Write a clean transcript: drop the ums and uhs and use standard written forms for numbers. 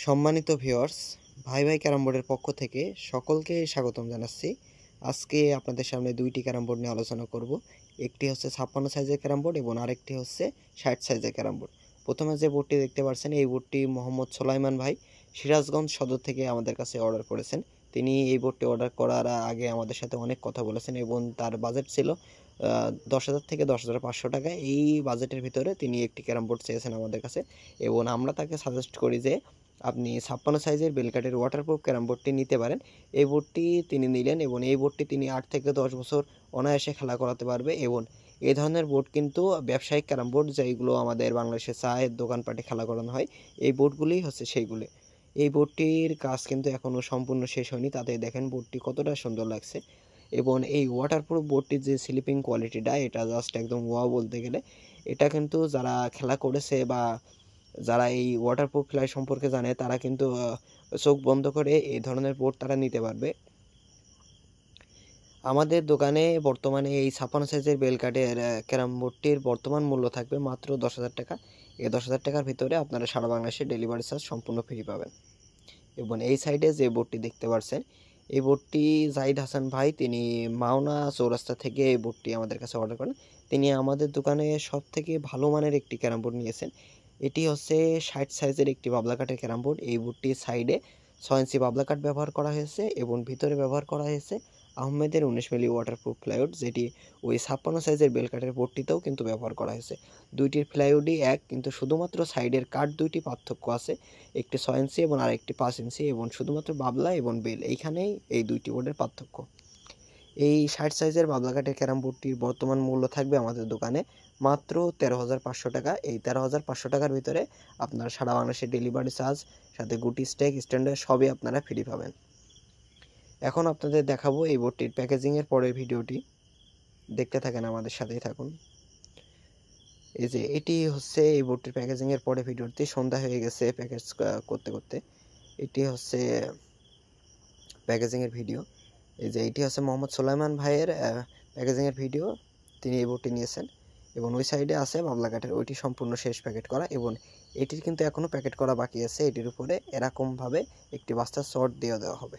সম্মানিত ভিউয়ার্স, ভাই ভাই ক্যারাম বোর্ডের পক্ষ থেকে সকলকে স্বাগতম জানাচ্ছি। আজকে আপনাদের সামনে দুইটি ক্যারাম বোর্ড নিয়ে আলোচনা করব। একটি হচ্ছে 56 সাইজের ক্যারাম বোর্ড এবং আরেকটি হচ্ছে 60 সাইজের ক্যারাম বোর্ড। প্রথমে যে বোর্ডটি দেখতে পাচ্ছেন, এই বোর্ডটি মোহাম্মদ সোলাইমান ভাই সিরাজগঞ্জ সদর থেকে আমাদের কাছে অর্ডার করেছেন। তিনি এই বোর্ডটি অর্ডার করার আগে আমাদের সাথে অনেক কথা বলেছেন এবং তার বাজেট ছিল 10,000 থেকে 10,500 টাকা। এই বাজেটের ভিতরে তিনি একটি ক্যারাম বোর্ড চেয়েছেন আমাদের কাছে এবং আমরা তাকে সাজেস্ট করি যে আপনি 56 সাইজের বেলকাটের ওয়াটারপ্রুফ ক্যারাম বোর্ডটি নিতে পারেন। এই বোর্ডটি তিনি নিলেন এবং এই বোর্ডটি তিনি 8 থেকে 10 বছর অনায়াসে খেলা করাতে পারবে এবং এই ধরনের বোর্ড কিন্তু ব্যবসায়িক ক্যারাম বোর্ড যেগুলো আমাদের বাংলাদেশে চায়ের দোকানপাটে খেলা করানো হয়, এই বোর্ডগুলিই হচ্ছে সেইগুলি। এই বোর্ডটির কাজ কিন্তু এখনও সম্পূর্ণ শেষ হয়নি, তাতে দেখেন বোর্ডটি কতটা সুন্দর লাগছে এবং এই ওয়াটারপ্রুফ বোর্ডটির যে স্লিপিং কোয়ালিটিটা, এটা জাস্ট একদম ওয়াও বলতে গেলে। এটা কিন্তু যারা খেলা করেছে বা যারা এই ওয়াটারপ্রুফ খেলা সম্পর্কে জানে তারা কিন্তু চোখ বন্ধ করে এই ধরনের বোর্ড তারা নিতে পারবে। আমাদের দোকানে বর্তমানে এই 56 সাইজের বেলকাটের ক্যারাম বোর্ডটির বর্তমান মূল্য থাকবে মাত্র 10,000 টাকা। এই 10,000 টাকার ভিতরে আপনারা সারা বাংলাদেশে ডেলিভারি চার্জ সম্পূর্ণ ফ্রি পাবেন। এবং এই সাইডে যে বোর্ডটি দেখতে পাচ্ছেন, এই বোর্ডটি জাহিদ হাসান ভাই তিনি মাওনা চৌরাস্তা থেকে এই বোর্ডটি আমাদের কাছে অর্ডার করেন। তিনি আমাদের দোকানে সব থেকে ভালো মানের একটি ক্যারাম বোর্ড নিয়েছেন। এটি হচ্ছে 60 সাইজের একটি বাবলা কাঠের ক্যারাম বোর্ড। এই বোর্ডটির সাইডে 6 ইঞ্চি বাবলা কাঠ ব্যবহার করা হয়েছে এবং ভিতরে ব্যবহার করা হয়েছে আহমেদের 19 মিলি ওয়াটারপ্রুফ প্লাইউড, যেটি ওই 56 সাইজের বেলকাটের বোর্ডটিতেও কিন্তু ব্যবহার করা হয়েছে। দুইটির প্লাইউডই এক, কিন্তু শুধুমাত্র সাইডের কাঠ দুইটি পার্থক্য আছে, একটি 6 ইঞ্চি এবং আরেকটি 5 ইঞ্চি, এবং শুধুমাত্র বাবলা এবং বেল, এইখানেই এই দুইটি বোর্ডের পার্থক্য। এই 60 সাইজের বাবলা কাঠের ক্যারাম বোর্ডটির বর্তমান মূল্য থাকবে আমাদের দোকানে মাত্র 13,500 টাকা। এই 13,500 টাকার ভিতরে আপনার সারা বাংলাদেশের ডেলিভারি চার্জ, সাথে গুটি স্টেক স্ট্যান্ডার্ড সবই আপনারা ফ্রি পাবেন। এখন আপনাদের দেখাবো এই বোর্ডটির প্যাকেজিংয়ের পরের ভিডিওটি, দেখতে থাকেন, আমাদের সাথেই থাকুন। এই যে এটি হচ্ছে এই বোর্ডটির প্যাকেজিংয়ের পরে ভিডিওটি, সন্ধ্যা হয়ে গেছে প্যাকেজ করতে করতে। এটি হচ্ছে প্যাকেজিংয়ের ভিডিও। এই যে এটি হচ্ছে মোহাম্মদ সোলাইমান ভাইয়ের প্যাকেজিংয়ের ভিডিও, তিনি এই বোর্ডটি নিয়েছেন এবং ওই সাইডে আছে বাবলা কাঠের, ওইটি সম্পূর্ণ শেষ প্যাকেট করা এবং এটির কিন্তু এখনও প্যাকেট করা বাকি আছে। এটির উপরে এরকমভাবে একটি বাস্তার শর্ট দিয়ে দেওয়া হবে।